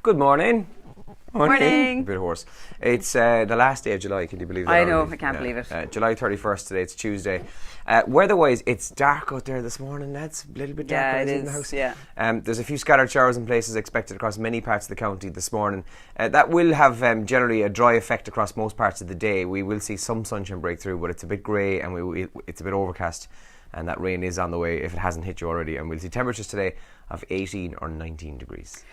Good morning. Morning. A bit hoarse. It's the last day of July, can you believe that? I know, already? I can't believe it. July 31st today, it's Tuesday. Weather-wise, it's dark out there this morning. That's a little bit dark Yeah, it in the is, house. yeah. There's a few scattered showers in places expected across many parts of the county this morning. That will have generally a dry effect across most parts of the day. We will see some sunshine break through, but it's a bit grey and it's a bit overcast. And that rain is on the way if it hasn't hit you already. And we'll see temperatures today of 18 or 19 degrees.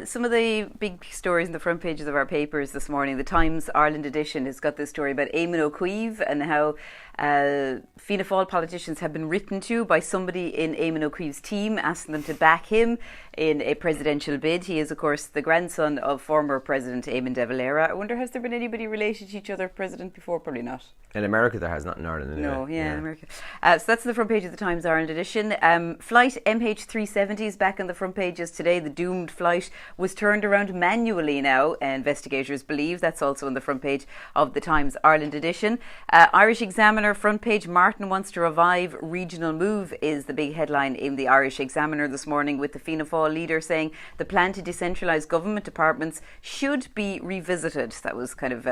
Some of the big stories in the front pages of our papers this morning. The Times Ireland edition has got this story about Eamon O'Keefe and how Fianna Fáil politicians have been written to by somebody in Eamon O'Keefe's team asking them to back him in a presidential bid. He is, of course, the grandson of former President Eamon de Valera. I wonder, has there been anybody related to each other president before? Probably not. In America there has, not in Ireland. No, in America. So that's the front page of the Times Ireland edition. Flight MH370 is back on the front pages today. The doomed flight was turned around manually now, investigators believe. That's also on the front page of the Times Ireland edition. Irish Examiner front page, Martin wants to revive regional move is the big headline in the Irish Examiner this morning, with the Fianna Fáil leader saying the plan to decentralise government departments should be revisited. That was kind of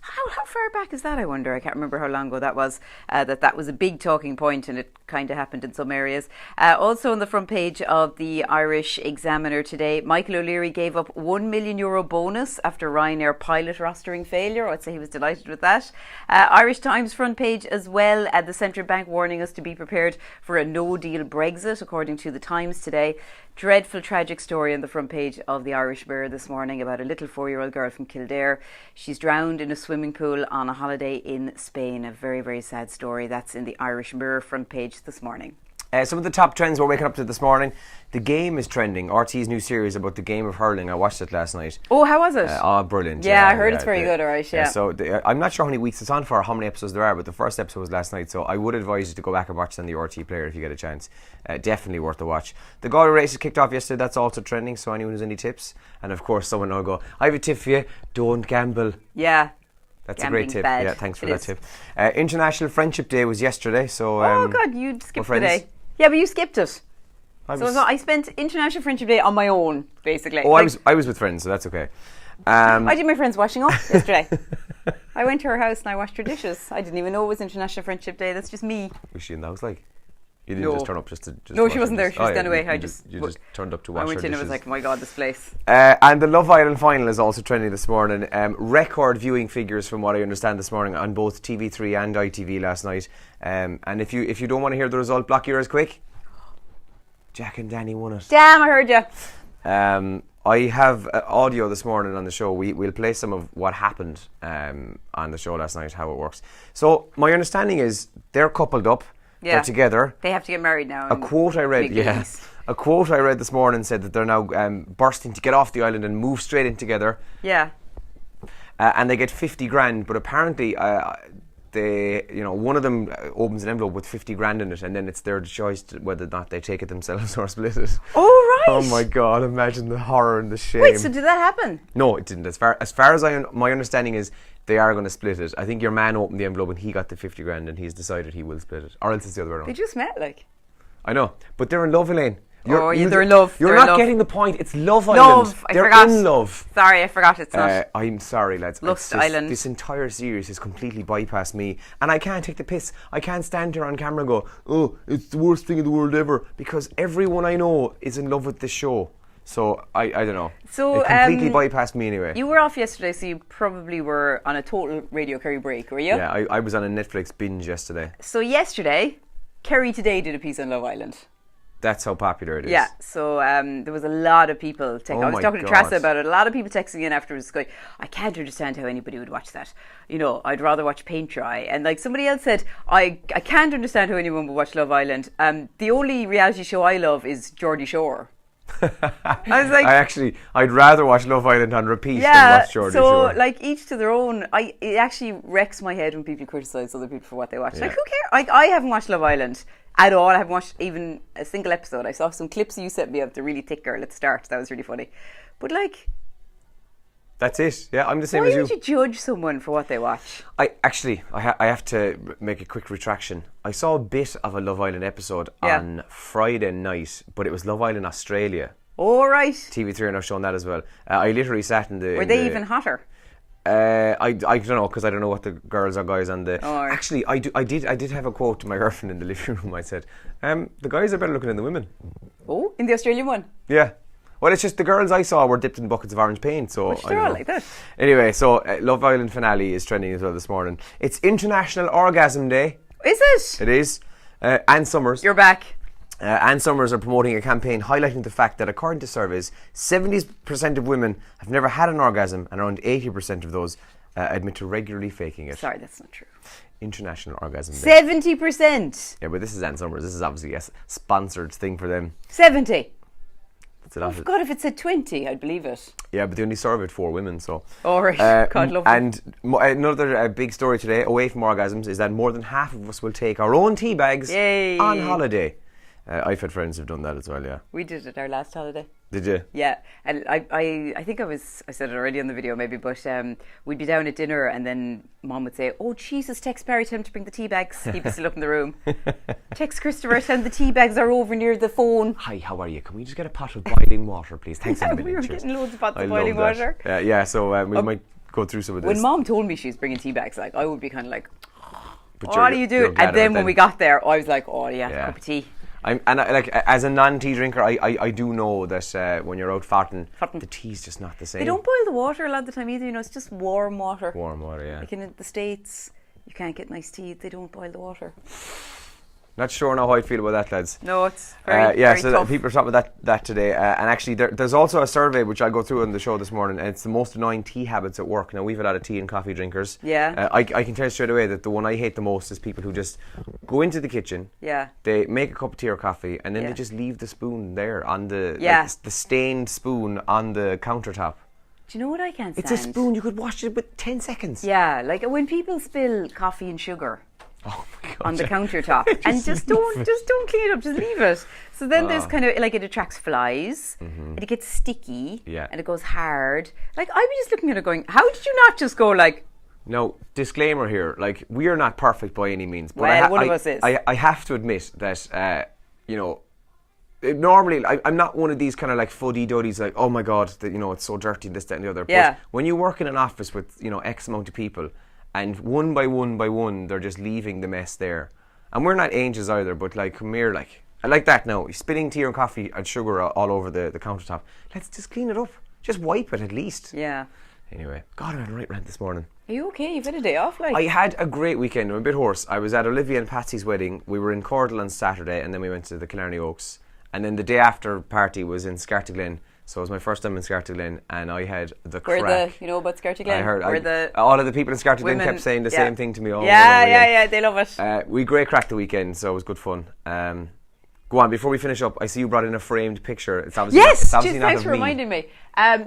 how far back is that, I wonder? I can't remember how long ago that was. That was a big talking point, and it kind of happened in some areas. Also on the front page of the Irish Examiner today, Michael O'Leary gave up €1 million bonus after Ryanair pilot rostering failure. I'd say he was delighted with that. Irish Times front page as well, the Central Bank warning us to be prepared for a no-deal Brexit, according to the Times today. Dreadful, tragic story on the front page of the Irish Mirror this morning about a little 4-year-old girl from Kildare. She's drowned in a swimming pool on a holiday in Spain. A very, very sad story. That's in the Irish Mirror front page this morning. Some of the top trends we're waking up to this morning. The Game is trending. RT's new series about the game of hurling. I watched it last night. Oh, how was it? Brilliant. Yeah, I heard it's very good, alright, yeah. So I'm not sure how many weeks it's on for or how many episodes there are, but the first episode was last night, so I would advise you to go back and watch it on the RT player if you get a chance. Definitely worth a watch. The Galway race kicked off yesterday. That's also trending, so anyone who's any tips. And of course, someone will go, I have a tip for you. Don't gamble. Yeah. That's a great tip. Bad. Yeah, thanks for that tip. International Friendship Day was yesterday, so... oh, God, you skipped the day. Yeah, but you skipped it. I spent International Friendship Day on my own, basically. Oh, I was with friends, so that's okay. I did my friend's washing up yesterday. I went to her house and I washed her dishes. I didn't even know it was International Friendship Day. That's just me. Was she in the house, like? You didn't just turn up just to... No, she wasn't there. She was gone away. You just turned up to wash her dishes. I went in and was like, oh my God, this place. And the Love Island final is also trending this morning. Record viewing figures, from what I understand this morning, on both TV3 and ITV last night. And if you don't want to hear the result, block your ears quick. Jack and Danny won it. Damn, I heard you. I have audio this morning on the show. We'll play some of what happened on the show last night, how it works. So my understanding is they're coupled up. Yeah. They're together. They have to get married now. A quote I read this morning said that they're now bursting to get off the island and move straight in together. Yeah. And they get 50 grand, but apparently one of them opens an envelope with 50 grand in it, and then it's their choice whether or not they take it themselves or split it. Oh, right. Oh my God, imagine the horror and the shame. Wait, so did that happen? No, it didn't. As far as my understanding is, they are going to split it. I think your man opened the envelope and he got the 50 grand and he's decided he will split it. Or else it's the other way around. They just met, like. I know, but they're in love, Elaine. They're in love. You're not getting the point. It's Love Island. I forgot. They're in love. Sorry, I forgot it's not. I'm sorry, lads. Lust Island. This entire series has completely bypassed me, and I can't take the piss. I can't stand here on camera and go, oh, it's the worst thing in the world ever, because everyone I know is in love with this show. So, I don't know. So, it completely bypassed me anyway. You were off yesterday, so you probably were on a total Radio Kerry break, were you? Yeah, I was on a Netflix binge yesterday. So yesterday, Kerry Today did a piece on Love Island. That's how popular it is. Yeah, so there was a lot of people I was talking to Tressa about it. A lot of people texting in afterwards going, I can't understand how anybody would watch that. You know, I'd rather watch paint dry. And like somebody else said, I can't understand how anyone would watch Love Island. The only reality show I love is Geordie Shore. I was like, I'd rather watch Love Island on repeat than watch Geordie Shore. So, like, each to their own. It actually wrecks my head when people criticise other people for what they watch. Yeah. Like, who cares? I haven't watched Love Island at all. I haven't watched even a single episode. I saw some clips you sent me of the really thick girl at the start. That was really funny. But, like, That's it. Yeah, I'm the same as you. Why would you judge someone for what they watch? I have to make a quick retraction. I saw a bit of a Love Island episode on Friday night, but it was Love Island Australia. All right. TV3 are now showing that as well. I literally sat in the... Were they even hotter? I don't know, because I don't know what the girls or guys on the... Oh, right. Actually, I did have a quote to my girlfriend in the living room. I said, the guys are better looking than the women. Oh, in the Australian one? Yeah. Well, it's just the girls I saw were dipped in buckets of orange paint, so... Which they're all like that. Anyway, so Love Island finale is trending as well this morning. It's International Orgasm Day. Is it? It is. Anne Summers. You're back. Anne Summers are promoting a campaign highlighting the fact that according to surveys, 70% of women have never had an orgasm and around 80% of those admit to regularly faking it. Sorry, that's not true. International Orgasm Day. 70%. Yeah, but this is Anne Summers. This is obviously a sponsored thing for them. 70. That's a lot. Oh, God, if it said 20, I'd believe it. Yeah, but they only surveyed 4 women, so... All right. God love them. And another big story today, away from orgasms, is that more than half of us will take our own tea bags on holiday. I've had friends who've done that as well, yeah. We did it our last holiday. Did you? Yeah, and I think I said it already on the video maybe, but we'd be down at dinner and then Mom would say, oh Jesus, text Barry, tell him to bring the tea bags. He'd be still up in the room. Text Christopher, tell him the tea bags are over near the phone. Hi, how are you? Can we just get a pot of boiling water, please? Thanks a million. We were Cheers. getting loads of pots of boiling water. Yeah, so we might go through some of this. When Mom told me she was bringing tea bags, like I would be kind of like, But what are you doing? And then when we got there, I was like, oh yeah, cup of tea. As a non-tea drinker, I do know that when you're out farting, the tea's just not the same. They don't boil the water a lot of the time either, you know, it's just warm water. Warm water, yeah. Like in the States, you can't get nice tea, they don't boil the water. Not sure now how I feel about that, lads. No, it's very tough. People are talking about that today. And actually, there's also a survey which I'll go through on the show this morning, and it's the most annoying tea habits at work. Now, we've a lot of tea and coffee drinkers. Yeah. I can tell you straight away that the one I hate the most is people who just go into the kitchen. Yeah. They make a cup of tea or coffee, and then they just leave the spoon there on the the stained spoon on the countertop. Do you know what I can't stand? It's a spoon. You could wash it with 10 seconds. Yeah, like when people spill coffee and sugar. Oh my God, on the countertop and just don't clean it up, just leave it. So then there's kind of like, it attracts flies and it gets sticky and it goes hard. Like I'd be just looking at it going, how did you not just go like... No, disclaimer here, like we are not perfect by any means, but well, one of us is. I have to admit that you know, normally I'm not one of these kind of like fuddy-duddies like, oh my God, that, you know, it's so dirty, this, that and the other. Yeah. But when you work in an office with, you know, X amount of people, and one by one, they're just leaving the mess there. And we're not angels either, but like, come here, like, I like that now. You're spilling tea and coffee and sugar all over the countertop. Let's just clean it up. Just wipe it at least. Yeah. Anyway, God, I had a right rant this morning. Are you okay? You've had a day off, like? I had a great weekend. I'm a bit hoarse. I was at Olivia and Patsy's wedding. We were in Cordal on Saturday, and then we went to the Killarney Oaks. And then the day after party was in Scartaglen. So it was my first time in Scartaglen, and I had the crack. You know about Scartaglen? I heard all of the people in Scartaglen kept saying the same thing to me all Yeah, they love it. We great cracked the weekend, so it was good fun. Go on, before we finish up, I see you brought in a framed picture. It's obviously thanks for reminding me.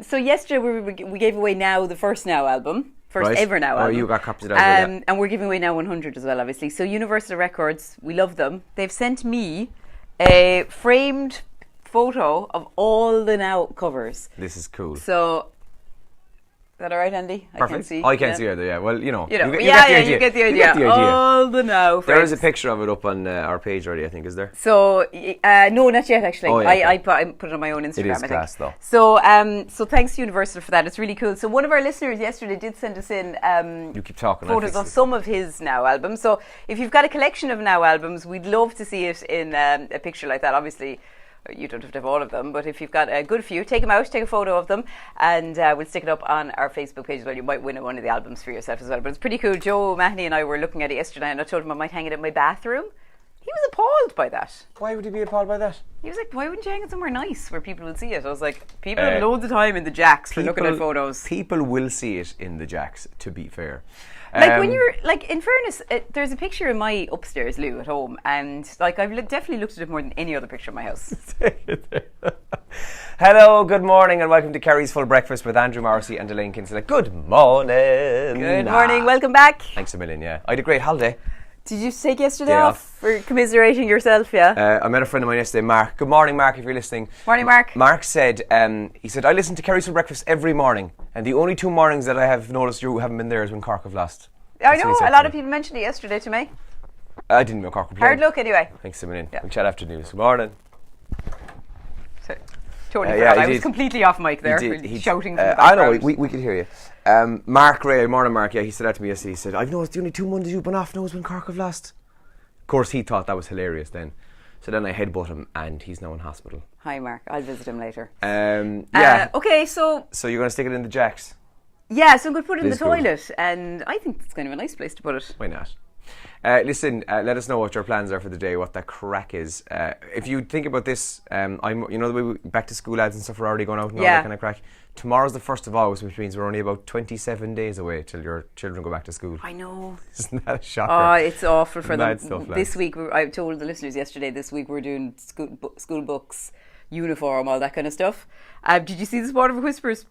So yesterday we gave away the first Now album. First ever Now album. Oh, you got copies of that. And we're giving away Now 100 as well, obviously. So Universal Records, we love them. They've sent me a framed photo of all the Now covers. This is cool. So, is that all right, Andy? Perfect. I can't see either, yeah. Well, you know. You get the idea. All the Now frames. There is a picture of it up on our page already, I think, is there? So, no, not yet, actually. Oh, yeah, I put it on my own Instagram, it is I think. class, though. So thanks Universal for that. It's really cool. So one of our listeners yesterday did send us in you keep talking, photos of some of his Now albums. So if you've got a collection of Now albums, we'd love to see it in a picture like that. Obviously, you don't have to have all of them, but if you've got a good few, take them out, take a photo of them, and we'll stick it up on our Facebook page as well. You might win one of the albums for yourself as well. But it's pretty cool. Joe Mahoney and I were looking at it yesterday, and I told him I might hang it in my bathroom. He was appalled by that. Why would he be appalled by that? He was like, why wouldn't you hang it somewhere nice where people will see it? I was like, people have loads of time in the jacks for looking at photos. People will see it in the jacks, to be fair. Like when you're, like, in fairness, there's a picture in my upstairs loo at home, and like I've definitely looked at it more than any other picture in my house. Hello, good morning, and welcome to Kerry's Full Breakfast with Andrew Morrissey and Elaine Kinsella. Good morning. Good morning, welcome back. Thanks a million, yeah. I had a great holiday. Did you take yesterday off for commiserating yourself, yeah? I met a friend of mine yesterday, Mark. Good morning, Mark, if you're listening. Morning, Mark. Mark said, he said, I listen to Kerry's Full Breakfast every morning, and the only 2 mornings that I have noticed you haven't been there is when Cork have lost. I know, a lot of people mentioned it yesterday to me. I didn't know Cork were playing. Hard luck anyway. Thanks a million. Yeah. We'll chat after news. Good morning. So, Totally yeah, forgot. I he was did. completely off mic there, shouting from the I know, background. we could hear you. Mark Ray, morning Mark, yeah, he said that to me yesterday. He said, I've noticed the only 2 Mondays you've been off now is when Cork have lost. Of course, he thought that was hilarious then. So then I headbutt him, and he's now in hospital. Hi, Mark. I'll visit him later. Yeah. Okay, so... So you're going to stick it in the jacks? Yeah, so I'm going to put it in the This good. toilet, and I think it's kind of a nice place to put it. Why not? Listen, let us know what your plans are for the day, what the crack is. If you think about this, you know the way back to school ads and stuff are already going out and all that kind of crack. Tomorrow's the 1st of August, which means we're only about 27 days away till your children go back to school. I know. Isn't that a shocker? Oh, it's awful for them. Mad stuff, This week, I told the listeners yesterday, this week we're doing school books, uniform, all that kind of stuff. Did you see this Waterford Whispers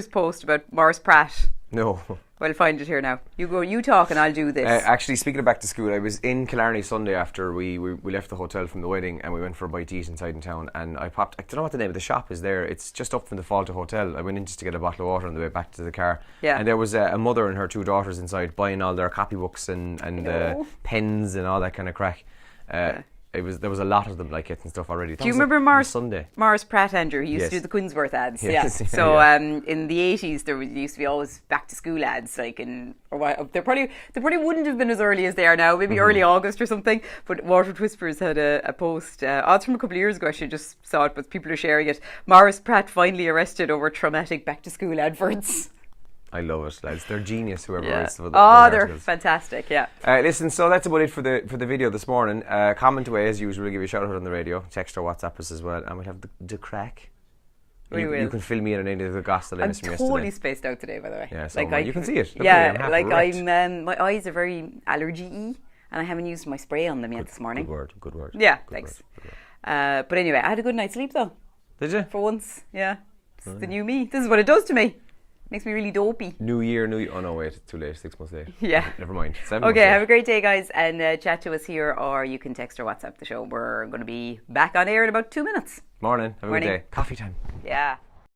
post about Morris Pratt? No. Well, I'll find it here now. You go, you talk, and I'll do this. Actually, speaking of back to school, I was in Killarney Sunday after we left the hotel from the wedding, and we went for a bite to eat inside in town, and I don't know what the name of the shop is there. It's just up from the Falta Hotel. I went in just to get a bottle of water on the way back to the car. Yeah. And there was a mother and her 2 daughters inside buying all their copybooks and pens and all that kind of crack. There was a lot of them like getting stuff already. Do you remember Morris Pratt, Andrew? He used Yes. to do the Quinnsworth ads. Yes. Yeah. So in the 80s there used to be always back to school ads, like they probably wouldn't have been as early as they are now, maybe early August or something. But Waterford Whispers had a post. It's from a couple of years ago. I should just saw it, but people are sharing it. Morris Pratt finally arrested over traumatic back to school adverts. I love it, lads. They're genius, whoever writes for the they're articles. fantastic, yeah. Listen, so that's about it for the video this morning. Comment away as usual. We'll give you a shout out on the radio. Text or WhatsApp us as well. And we'll have the crack. You can fill me in on any of the gossip that I missed from yesterday. I'm totally spaced out today, by the way. Yeah, so you can see it. Yeah, my eyes are very allergy-y, and I haven't used my spray on them yet this morning. Good word. Yeah, thanks. But anyway, I had a good night's sleep though. Did you? For once, yeah. It's the new me. This is what it does to me. Makes me really dopey. New year. Oh no, wait, too late. 6 months late. Yeah. Never mind. 7 months Okay, late. have a great day, guys, and chat to us here, or you can text or WhatsApp the show. We're going to be back on air in about 2 minutes. Morning. Have a good Morning. day. Coffee time. Yeah.